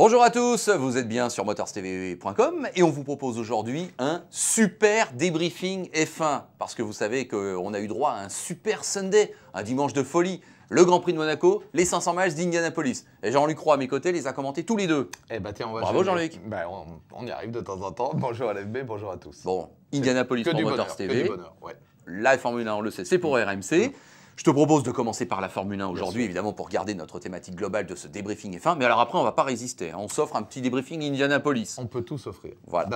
Bonjour à tous, vous êtes bien sur motorstv.com et on vous propose aujourd'hui un super débriefing F1 parce que vous savez qu'on a eu droit à un super Sunday, un dimanche de folie, le Grand Prix de Monaco, les 500 miles d'Indianapolis. Et Jean-Luc Roy à mes côtés les a commentés tous les deux. Eh ben tiens, on va Bravo Jean-Luc. On y arrive de temps en temps. Bonjour à l'FB, bonjour à tous. Bon, Indianapolis pour Motors TV. Que du bonheur, ouais. La Formule 1, on le sait, c'est pour RMC. Je te propose de commencer par la Formule 1 aujourd'hui, évidemment, pour garder notre thématique globale de ce débriefing F1. Mais alors après, on ne va pas résister. On s'offre un petit débriefing Indianapolis. On peut tout s'offrir. Voilà.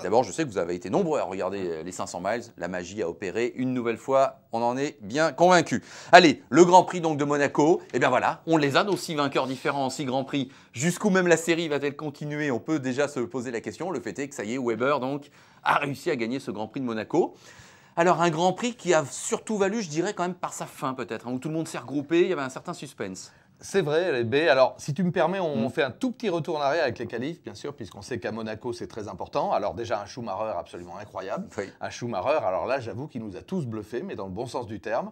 D'abord, je sais que vous avez été nombreux à regarder les 500 miles. La magie a opéré une nouvelle fois. On en est bien convaincus. Allez, le Grand Prix donc de Monaco. Eh bien voilà, on les a nos 6 vainqueurs différents en 6 Grands Prix. Jusqu'où même la série va-t-elle continuer? On peut déjà se poser la question. Le fait est que ça y est, Webber donc a réussi à gagner ce Grand Prix de Monaco. Alors, un Grand Prix qui a surtout valu, je dirais, quand même par sa fin, peut-être, où tout le monde s'est regroupé, il y avait un certain suspense. C'est vrai, LB. Alors, si tu me permets, on fait un tout petit retour en arrière avec les qualifs, bien sûr, puisqu'on sait qu'à Monaco, c'est très important. Alors, déjà, un Schumacher absolument incroyable. Oui. Un Schumacher, alors là, j'avoue qu'il nous a tous bluffés, mais dans le bon sens du terme.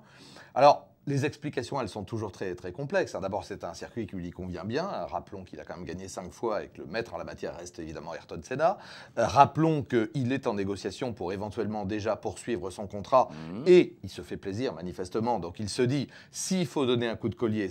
Alors, les explications, elles sont toujours très, très complexes. D'abord, c'est un circuit qui lui convient bien. Rappelons qu'il a quand même gagné 5 fois et que le maître en la matière reste évidemment Ayrton Senna. Rappelons qu'il est en négociation pour éventuellement déjà poursuivre son contrat et il se fait plaisir manifestement. Donc, il se dit, s'il faut donner un coup de collier,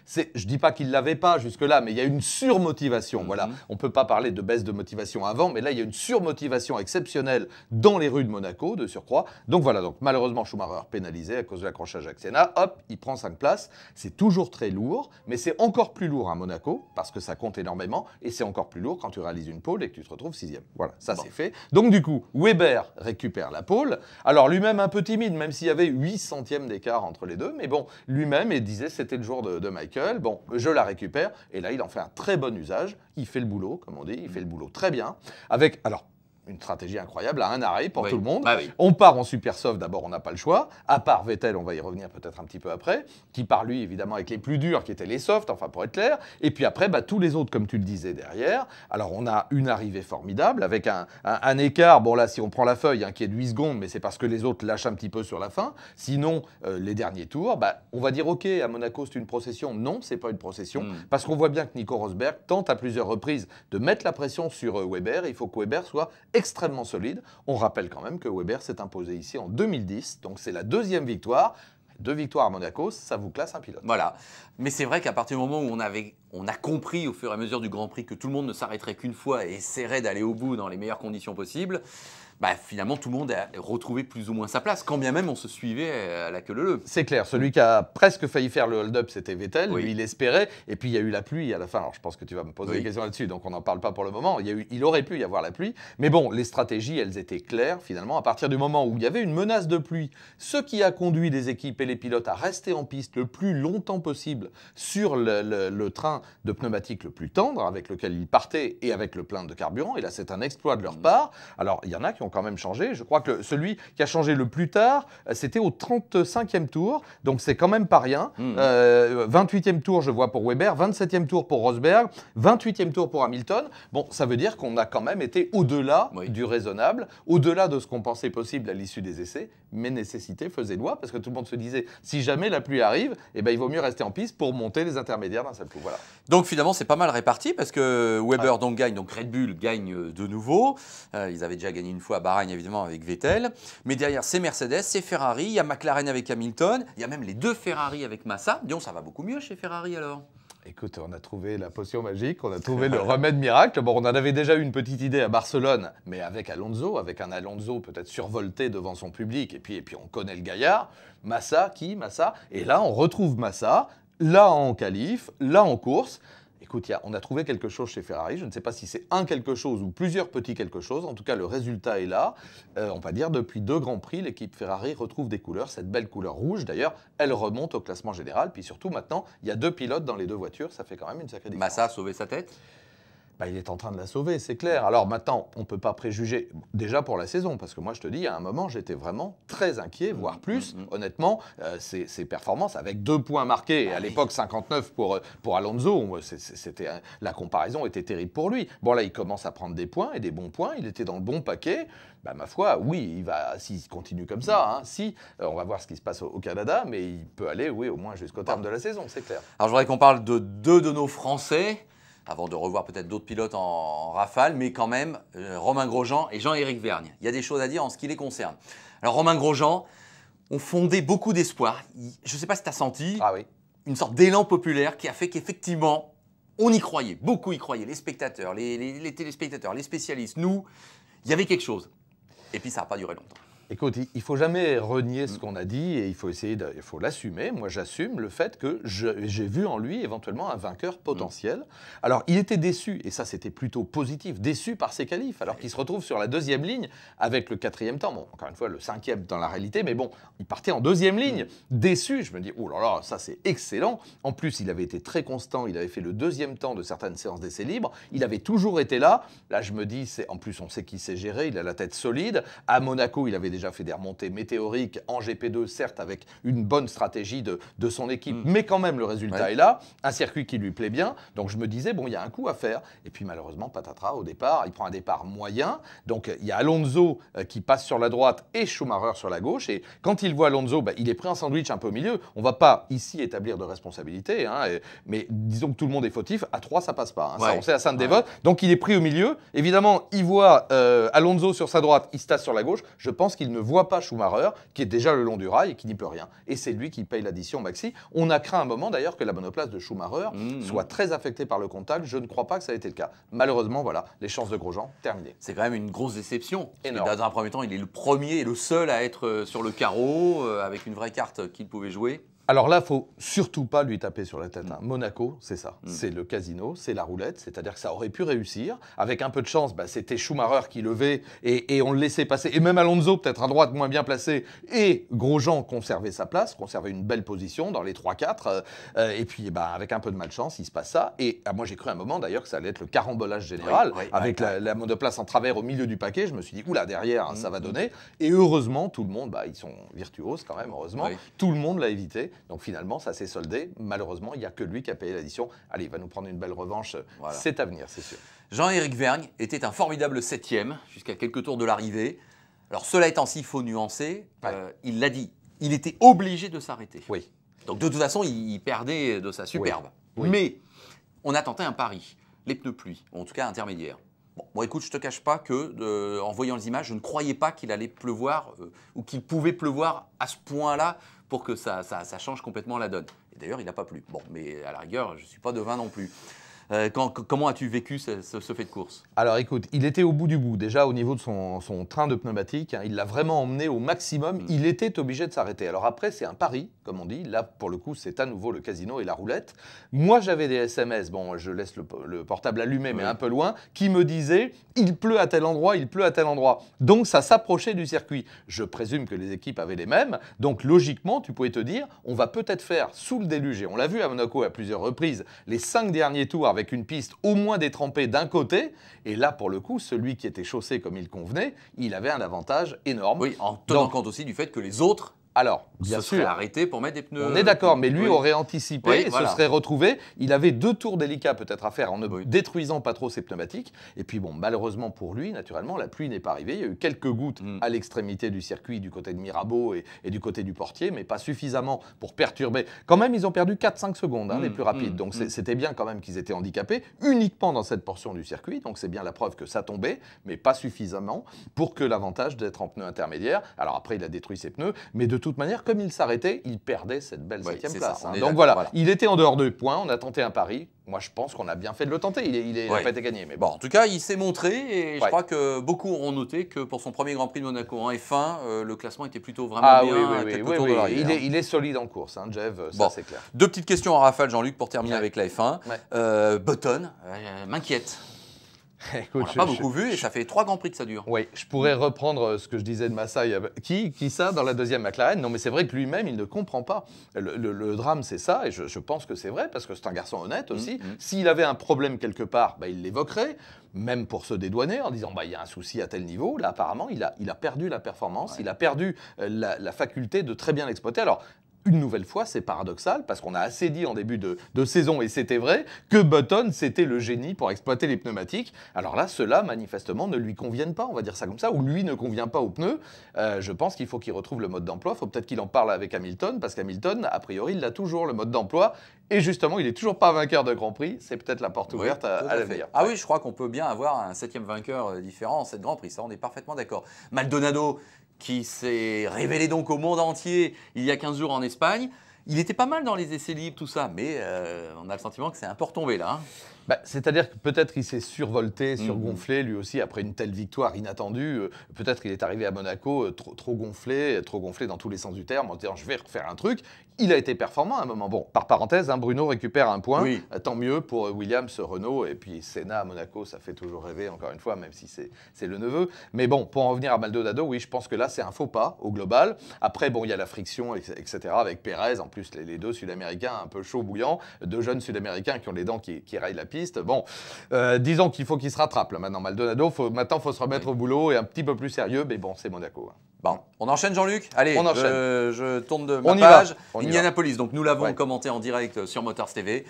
je ne dis pas qu'il ne l'avait pas jusque-là, mais il y a une surmotivation. Voilà. On ne peut pas parler de baisse de motivation avant, mais là, il y a une surmotivation exceptionnelle dans les rues de Monaco, de surcroît. Donc voilà, donc, malheureusement, Schumacher pénalisé à cause de l'accrochage avec Senna. Hop, il prend 5 places. C'est toujours très lourd, mais c'est encore plus lourd à Monaco, parce que ça compte énormément, et c'est encore plus lourd quand tu réalises une pole et que tu te retrouves 6e. Voilà, ça c'est fait. Donc du coup, Webber récupère la pole. Alors lui-même un peu timide, même s'il y avait 8 centièmes d'écart entre les deux, mais bon, lui-même, il disait c'était le jour de Michael, bon, je la récupère, et là, il en fait un très bon usage, il fait le boulot, comme on dit, il fait le boulot très bien, avec, alors, une stratégie incroyable, à un arrêt pour tout le monde. Oui. On part en super soft, d'abord, on n'a pas le choix, à part Vettel, on va y revenir peut-être un petit peu après, qui part, lui, évidemment, avec les plus durs, qui étaient les softs, enfin, pour être clair, et puis après, tous les autres, comme tu le disais, derrière. Alors, on a une arrivée formidable, avec un écart, bon là, si on prend la feuille, qui est de 8 secondes, mais c'est parce que les autres lâchent un petit peu sur la fin, sinon, les derniers tours, on va dire, ok, à Monaco, c'est une procession. Non, c'est pas une procession, parce qu'on voit bien que Nico Rosberg tente à plusieurs reprises de mettre la pression sur Webber, il faut que Webber soit extrêmement solide. On rappelle quand même que Webber s'est imposé ici en 2010, donc c'est la 2e victoire. 2 victoires à Monaco, ça vous classe un pilote. Voilà. Mais c'est vrai qu'à partir du moment où on a compris au fur et à mesure du Grand Prix que tout le monde ne s'arrêterait qu'une fois et essaierait d'aller au bout dans les meilleures conditions possibles, finalement, tout le monde a retrouvé plus ou moins sa place, quand bien même on se suivait à la queue leu-leu. C'est clair, celui qui a presque failli faire le hold-up, c'était Vettel, Oui. lui il espérait, et puis il y a eu la pluie à la fin, alors je pense que tu vas me poser des questions là-dessus, donc on n'en parle pas pour le moment, il aurait pu y avoir la pluie, mais bon, les stratégies, elles étaient claires finalement, à partir du moment où il y avait une menace de pluie, ce qui a conduit les équipes et les pilotes à rester en piste le plus longtemps possible sur le train de pneumatique le plus tendre, avec lequel ils partaient, et avec le plein de carburant, et là c'est un exploit de leur part. Alors il y en a qui ont quand même changé, je crois que celui qui a changé le plus tard, c'était au 35e tour, donc c'est quand même pas rien. 28e tour, je vois pour Webber, 27e tour pour Rosberg, 28e tour pour Hamilton. Bon, ça veut dire qu'on a quand même été au-delà du raisonnable, au-delà de ce qu'on pensait possible à l'issue des essais, mais nécessité faisait loi, parce que tout le monde se disait, si jamais la pluie arrive, il vaut mieux rester en piste pour monter les intermédiaires d'un seul coup. Voilà. Donc finalement, c'est pas mal réparti, parce que Webber gagne, donc Red Bull gagne de nouveau. Ils avaient déjà gagné une fois à Bahreïn, évidemment, avec Vettel. Mais derrière, c'est Mercedes, c'est Ferrari, il y a McLaren avec Hamilton, il y a même les 2 Ferrari avec Massa. Disons, ça va beaucoup mieux chez Ferrari alors. Écoute, on a trouvé la potion magique, on a trouvé le remède miracle. Bon, on en avait déjà eu une petite idée à Barcelone, mais avec Alonso, avec un Alonso peut-être survolté devant son public, et puis on connaît le gaillard. Massa, Massa. Et là, on retrouve Massa, là en qualif, là en course. Écoute, on a trouvé quelque chose chez Ferrari. Je ne sais pas si c'est un quelque chose ou plusieurs petits quelque chose. En tout cas, le résultat est là. On va dire depuis 2 Grands Prix, l'équipe Ferrari retrouve des couleurs. Cette belle couleur rouge, d'ailleurs, elle remonte au classement général. Puis surtout, maintenant, il y a 2 pilotes dans les 2 voitures. Ça fait quand même une sacrée différence. Massa a sauvé sa tête. Il est en train de la sauver, c'est clair. Alors maintenant, on ne peut pas préjuger, déjà pour la saison, parce que moi je te dis, à un moment, j'étais vraiment très inquiet, voire plus, honnêtement, ses performances, avec 2 points marqués, et à l'époque 59 pour Alonso, la comparaison était terrible pour lui. Bon là, il commence à prendre des points, et des bons points, il était dans le bon paquet. Ma foi, oui, s'il continue comme ça, on va voir ce qui se passe au Canada, mais il peut aller, oui, au moins jusqu'au terme de la saison, c'est clair. Alors je voudrais qu'on parle de 2 de nos Français. avant de revoir peut-être d'autres pilotes en rafale, mais quand même, Romain Grosjean et Jean-Éric Vergne. Il y a des choses à dire en ce qui les concerne. Alors Romain Grosjean ont fondé beaucoup d'espoir. Je ne sais pas si tu as senti une sorte d'élan populaire qui a fait qu'effectivement, on y croyait, beaucoup y croyaient, les spectateurs, les téléspectateurs, les spécialistes, nous, il y avait quelque chose. Et puis ça n'a pas duré longtemps. Écoute, il ne faut jamais renier ce qu'on a dit et il faut l'assumer. Moi, j'assume le fait que j'ai vu en lui éventuellement un vainqueur potentiel. Alors, il était déçu, et ça, c'était plutôt positif, déçu par ses qualifs, alors qu'il se retrouve sur la deuxième ligne avec le 4e temps. Bon, encore une fois, le 5e dans la réalité, mais bon, il partait en 2e ligne. Déçu, je me dis, oh là là, ça, c'est excellent. En plus, il avait été très constant, il avait fait le 2e temps de certaines séances d'essais libres. Il avait toujours été là. Là, je me dis, en plus, on sait qu'il sait gérer, il a la tête solide. À Monaco, il avait déjà fait des remontées météoriques en GP2, certes avec une bonne stratégie de son équipe, mais quand même le résultat est là, un circuit qui lui plaît bien, donc je me disais, bon, il y a un coup à faire, et puis malheureusement, patatras, au départ, il prend un départ moyen, donc il y a Alonso qui passe sur la droite et Schumacher sur la gauche, et quand il voit Alonso, il est pris en sandwich un peu au milieu, on va pas ici établir de responsabilité, mais disons que tout le monde est fautif, à 3 ça passe pas, ça, on sait à Sainte-Dévote, donc il est pris au milieu, évidemment, il voit Alonso sur sa droite, il se tasse sur la gauche, je pense qu'il ne voit pas Schumacher, qui est déjà le long du rail et qui n'y peut rien. Et c'est lui qui paye l'addition Maxi. On a craint un moment d'ailleurs que la monoplace de Schumacher soit très affectée par le contact. Je ne crois pas que ça ait été le cas. Malheureusement, voilà, les chances de Grosjean, terminées. C'est quand même une grosse déception. Énorme. Dans un premier temps, il est le premier et le seul à être sur le carreau, avec une vraie carte qu'il pouvait jouer. Alors là, il ne faut surtout pas lui taper sur la tête. Monaco, c'est ça. C'est le casino, c'est la roulette. C'est-à-dire que ça aurait pu réussir. Avec un peu de chance, c'était Schumacher qui levait et on le laissait passer. Et même Alonso, peut-être à droite, moins bien placé. Et Grosjean conservait sa place, conservait une belle position dans les 3-4. Et puis, avec un peu de malchance, il se passe ça. Et moi, j'ai cru un moment d'ailleurs que ça allait être le carambolage général. Avec la monoplace en travers au milieu du paquet. Je me suis dit, oula, derrière, ça va donner. Et heureusement, tout le monde, ils sont virtuoses quand même, heureusement. Tout le monde l'a évité. Donc finalement, ça s'est soldé. Malheureusement, il n'y a que lui qui a payé l'addition. Allez, il va nous prendre une belle revanche. Voilà. C'est à venir, c'est sûr. Jean-Éric Vergne était un formidable 7e jusqu'à quelques tours de l'arrivée. Alors cela étant, s'il faut nuancer, il l'a dit, il était obligé de s'arrêter. Oui. Donc de toute façon, il perdait de sa superbe. Oui. Mais on a tenté un pari, les pneus pluie, ou en tout cas intermédiaire. Bon, écoute, je ne te cache pas que, en voyant les images, je ne croyais pas qu'il allait pleuvoir ou qu'il pouvait pleuvoir à ce point-là pour que ça change complètement la donne. Et d'ailleurs, il n'a pas plu. Bon, mais à la rigueur, je ne suis pas devin non plus. Comment as-tu vécu ce fait de course? Alors écoute, il était au bout du bout. Déjà au niveau de son train de pneumatique, il l'a vraiment emmené au maximum. Il était obligé de s'arrêter. Alors après, c'est un pari, comme on dit. Là, pour le coup, c'est à nouveau le casino et la roulette. Moi, j'avais des SMS, bon, je laisse le portable allumé, mais un peu loin, qui me disaient « il pleut à tel endroit, il pleut à tel endroit ». Donc ça s'approchait du circuit. Je présume que les équipes avaient les mêmes. Donc logiquement, tu pouvais te dire « on va peut-être faire sous le déluge ». Et on l'a vu à Monaco à plusieurs reprises, les 5 derniers tours avec une piste au moins détrempée d'un côté, et là pour le coup, celui qui était chaussé comme il convenait, il avait un avantage énorme. Oui, en tenant compte aussi du fait que les autres bien sûr, arrêté pour mettre des pneus. On est d'accord, mais lui aurait anticipé et se serait retrouvé. Il avait 2 tours délicats peut-être à faire en ne détruisant pas trop ses pneumatiques. Et puis bon, malheureusement pour lui, naturellement, la pluie n'est pas arrivée. Il y a eu quelques gouttes à l'extrémité du circuit, du côté de Mirabeau et du côté du portier, mais pas suffisamment pour perturber. Quand même, ils ont perdu 4-5 secondes, les plus rapides. Donc c'était bien quand même qu'ils étaient handicapés, uniquement dans cette portion du circuit. Donc c'est bien la preuve que ça tombait, mais pas suffisamment pour que l'avantage d'être en pneu intermédiaire. Alors après, il a détruit ses pneus, mais de toute manière, comme il s'arrêtait, il perdait cette belle 7e place. Donc voilà, il était en dehors de points, on a tenté un pari. Moi, je pense qu'on a bien fait de le tenter. Il n'a pas été gagné. Mais bon, en tout cas, il s'est montré et je crois que beaucoup auront noté que pour son premier Grand Prix de Monaco en F1, le classement était plutôt vraiment bien. Il est solide en course, Jeff, ça c'est clair. 2 petites questions en rafale, Jean-Luc, pour terminer avec la F1. Button m'inquiète. Écoute, on n'a pas beaucoup vu et ça fait 3 Grands Prix que ça dure. Oui, je pourrais reprendre ce que je disais de Massa. Qui ça dans la 2e McLaren? Non, mais c'est vrai que lui-même, il ne comprend pas. Le drame, c'est ça, et je pense que c'est vrai, parce que c'est un garçon honnête aussi. S'il avait un problème quelque part, il l'évoquerait, même pour se dédouaner, en disant il y a un souci à tel niveau. Là, apparemment, il a perdu la performance, il a perdu la faculté de très bien l'exploiter. Alors, une nouvelle fois, c'est paradoxal, parce qu'on a assez dit en début de saison, et c'était vrai, que Button, c'était le génie pour exploiter les pneumatiques. Alors là, ceux-là, manifestement, ne lui conviennent pas, on va dire ça comme ça, ou lui ne convient pas aux pneus. Je pense qu'il faut qu'il retrouve le mode d'emploi. Il faut peut-être qu'il en parle avec Hamilton, parce qu'Hamilton, a priori, il a toujours le mode d'emploi. Et justement, il n'est toujours pas vainqueur de Grand Prix. C'est peut-être la porte ouverte à l'avenir. Ah oui, je crois qu'on peut bien avoir un 7e vainqueur différent en cette Grand Prix. Ça, on est parfaitement d'accord. Maldonado, qui s'est révélé donc au monde entier il y a 15 jours en Espagne. Il était pas mal dans les essais libres, tout ça, mais on a le sentiment que c'est un peu retombé là. Hein. C'est-à-dire que peut-être qu'il s'est survolté, surgonflé, lui aussi, après une telle victoire inattendue. Peut-être qu'il est arrivé à Monaco trop gonflé dans tous les sens du terme, en disant je vais refaire un truc. Il a été performant à un moment. Bon, par parenthèse, Bruno récupère un point. Oui. Tant mieux pour Williams, Renault. Et puis Senna à Monaco, ça fait toujours rêver, encore une fois, même si c'est le neveu. Mais bon, pour en revenir à Maldonado, oui, je pense que là, c'est un faux pas au global. Après, bon, il y a la friction, etc. avec Pérez. En plus, les deux Sud-Américains un peu chaud bouillants. Deux jeunes Sud-Américains qui ont les dents qui rayent la piste. Bon, disons qu'il faut qu'il se rattrape là, maintenant. Maldonado, maintenant, il faut se remettre au boulot et un petit peu plus sérieux. Mais bon, c'est Monaco. Hein. Bon, on enchaîne Jean-Luc. Allez, on enchaîne. Je tourne de ma page. Indianapolis, donc nous l'avons Ouais. commenté en direct sur Motors TV.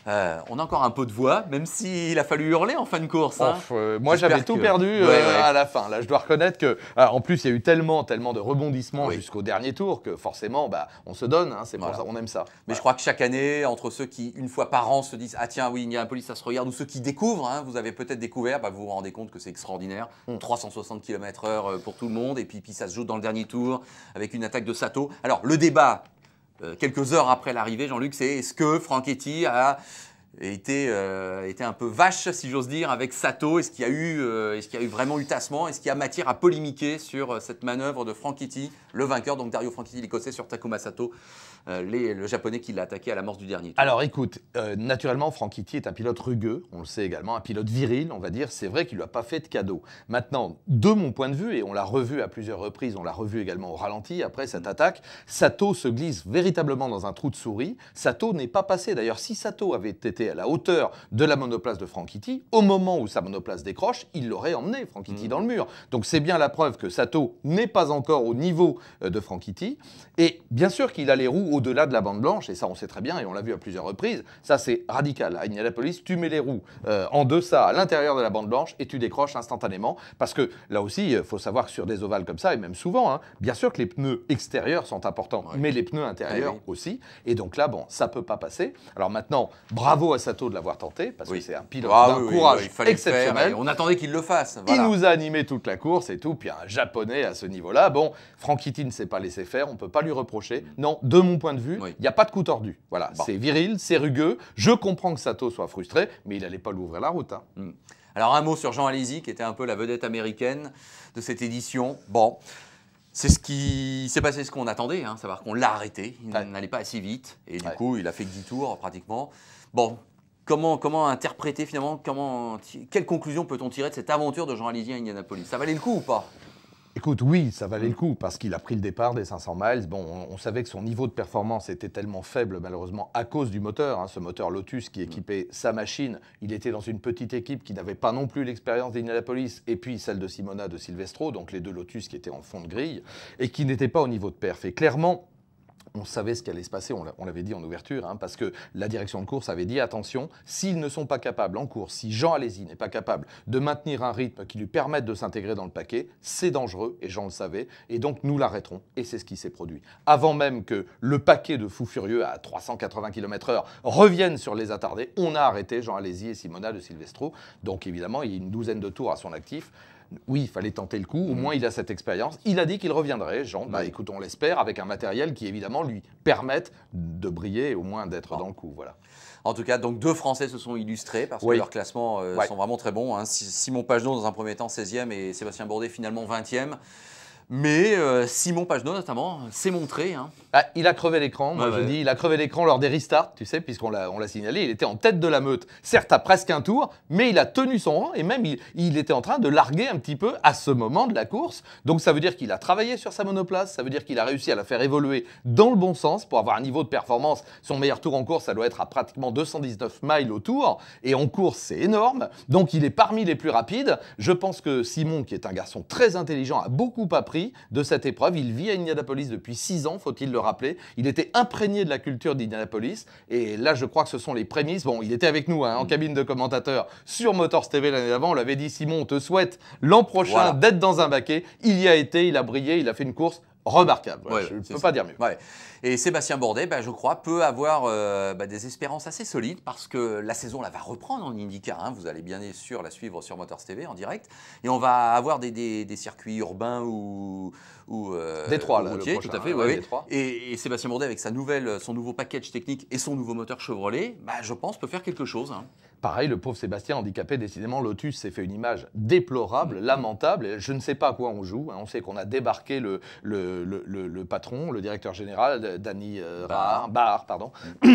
On a encore un peu de voix, même s'il a fallu hurler en fin de course. Hein. Moi, j'avais tout perdu ouais. à la fin. Là, je dois reconnaître que, en plus, il y a eu tellement de rebondissements jusqu'au dernier tour que forcément, on se donne. Hein, c'est pour ça, on aime ça. Mais je crois que chaque année, entre ceux qui, une fois par an, se disent « Ah tiens, oui, Indianapolis, ça se regarde », ou ceux qui découvrent, hein, vous avez peut-être découvert, vous vous rendez compte que c'est extraordinaire. 360 km/h pour tout le monde, et puis ça se joue dans le dernier tour avec une attaque de Sato. Alors, le débat, quelques heures après l'arrivée, Jean-Luc, c'est est-ce que Franchetti a été un peu vache, si j'ose dire, avec Sato? Est-ce qu'il y a eu vraiment eu tassement? Est-ce qu'il y a matière à polémiquer sur cette manœuvre de Franchetti, le vainqueur, donc Dario Franchetti, l'Écossais, sur Takuma Sato, le Japonais qui l'a attaqué à l'amorce du dernier tour? Alors écoute, naturellement, Franchetti est un pilote rugueux, on le sait également, un pilote viril, on va dire. C'est vrai qu'il ne lui a pas fait de cadeau. Maintenant, de mon point de vue, et on l'a revu à plusieurs reprises, on l'a revu également au ralenti après cette attaque, Sato se glisse véritablement dans un trou de souris. Sato n'est pas passé. D'ailleurs, si Sato avait été à la hauteur de la monoplace de Franchetti, au moment où sa monoplace décroche, il l'aurait emmené, Franchetti, dans le mur. Donc c'est bien la preuve que Sato n'est pas encore au niveau de Franchetti. Et bien sûr qu'il a les roues au-delà de la bande blanche, et ça on sait très bien, et on l'a vu à plusieurs reprises. Ça c'est radical. À Indianapolis, tu mets les roues en deçà, à l'intérieur de la bande blanche, et tu décroches instantanément. Parce que là aussi, il faut savoir que sur des ovales comme ça, et même souvent, bien sûr que les pneus extérieurs sont importants, mais les pneus intérieurs aussi. Et donc là, ça peut pas passer. Alors maintenant, bravo à Sato de l'avoir tenté, parce que c'est un pilote d'un courage exceptionnel. On attendait qu'il le fasse. Voilà. Il nous a animé toute la course et tout, puis un Japonais à ce niveau-là. Bon, Franchetti ne s'est pas laissé faire, on ne peut pas lui reprocher. Non, de mon point de vue, il n'y a pas de coup tordu. Voilà, c'est viril, c'est rugueux. Je comprends que Sato soit frustré, mais il n'allait pas lui ouvrir la route. Hein. Alors un mot sur Jean Alesi, qui était un peu la vedette américaine de cette édition. Bon, c'est passé ce qu'on attendait, savoir qu'on l'a arrêté, il n'allait pas assez vite, et du coup il a fait que 10 tours pratiquement. Bon, comment interpréter finalement, quelle conclusion peut-on tirer de cette aventure de Jean Alesi à Indianapolis? Ça valait le coup ou pas? Écoute, oui, ça valait le coup, parce qu'il a pris le départ des 500 miles. Bon, on savait que son niveau de performance était tellement faible, malheureusement, à cause du moteur. Ce moteur Lotus qui équipait sa machine, il était dans une petite équipe qui n'avait pas non plus l'expérience d'Indianapolis, et puis celle de Simona de Silvestro, donc les deux Lotus qui étaient en fond de grille, et qui n'étaient pas au niveau de perf. Et clairement, on savait ce qui allait se passer, on l'avait dit en ouverture, parce que la direction de course avait dit attention, s'ils ne sont pas capables en course, si Jean Alesi n'est pas capable de maintenir un rythme qui lui permette de s'intégrer dans le paquet, c'est dangereux, et Jean le savait, et donc nous l'arrêterons, et c'est ce qui s'est produit. Avant même que le paquet de fous furieux à 380 km/h revienne sur les attardés, on a arrêté Jean Alesi et Simona de Silvestro, donc évidemment il y a une douzaine de tours à son actif. Oui, il fallait tenter le coup, au moins il a cette expérience. Il a dit qu'il reviendrait, Jean. Écoute, on l'espère, avec un matériel qui évidemment lui permette de briller et au moins d'être dans le coup. Voilà. En tout cas, donc deux Français se sont illustrés parce que leurs classements sont vraiment très bons. Simon Pagenaud dans un premier temps 16e et Sébastien Bourdet finalement 20e. Mais Simon Pagenaud notamment s'est montré. Il a crevé l'écran, je dis, il a crevé l'écran lors des restarts, tu sais, puisqu'on l'a signalé. Il était en tête de la meute, certes à presque un tour, mais il a tenu son rang et même il était en train de larguer un petit peu à ce moment de la course. Donc ça veut dire qu'il a travaillé sur sa monoplace, ça veut dire qu'il a réussi à la faire évoluer dans le bon sens pour avoir un niveau de performance. Son meilleur tour en course, ça doit être à pratiquement 219 miles au tour. Et en course, c'est énorme. Donc il est parmi les plus rapides. Je pense que Simon, qui est un garçon très intelligent, a beaucoup appris Prix de cette épreuve. Il vit à Indianapolis depuis 6 ans, faut-il le rappeler. Il était imprégné de la culture d'Indianapolis. Et là, je crois que ce sont les prémices. Bon, il était avec nous en cabine de commentateur sur Motors TV l'année d'avant. On l'avait dit, Simon, on te souhaite l'an prochain d'être dans un baquet. Il y a été, il a brillé, il a fait une course remarquable. Voilà, je ne peux pas dire mieux. Ouais. Et Sébastien Bourdet, je crois, peut avoir des espérances assez solides parce que la saison là, va reprendre en IndyCar. Hein. Vous allez bien sûr la suivre sur Motors TV en direct. Et on va avoir des circuits urbains ou Détroit, routiers, tout à fait. Ouais, et Sébastien Bourdet, avec son nouveau package technique et son nouveau moteur Chevrolet, je pense, peut faire quelque chose. Hein. Pareil, le pauvre Sébastien handicapé, décidément, Lotus s'est fait une image déplorable, lamentable. Et je ne sais pas à quoi on joue. On sait qu'on a débarqué le patron, le directeur général, Danny Barr, pardon.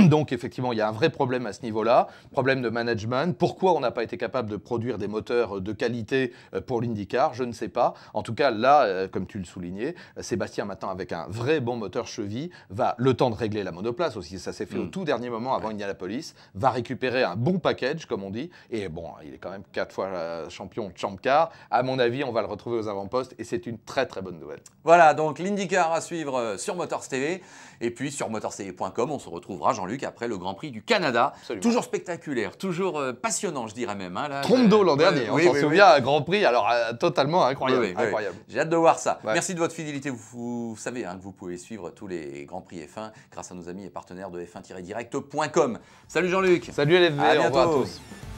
Donc, effectivement, il y a un vrai problème à ce niveau-là. Problème de management. Pourquoi on n'a pas été capable de produire des moteurs de qualité pour l'IndyCar? Je ne sais pas. En tout cas, là, comme tu le soulignais, Sébastien, maintenant, avec un vrai bon moteur cheville, va, le temps de régler la monoplace aussi, ça s'est fait au tout dernier moment avant Indianapolis, va récupérer un bon package, comme on dit. Et bon, il est quand même 4 fois champion de Champ Car. À mon avis, on va le retrouver aux avant-postes et c'est une très très bonne nouvelle. Voilà, donc l'IndyCar à suivre sur Motors TV. Et puis sur motorstv.com, on se retrouvera, Jean-Luc, après le Grand Prix du Canada. Absolument. Toujours spectaculaire, toujours passionnant, je dirais même. Hein, là, Trompe d'eau l'an dernier, on s'en souvient, un Grand Prix, alors totalement incroyable. Incroyable. J'ai hâte de voir ça. Ouais. Merci de votre fidélité. Vous savez que vous pouvez suivre tous les Grands Prix F1 grâce à nos amis et partenaires de F1-direct.com. Salut Jean-Luc. Salut LFV, à au revoir à bientôt. tous.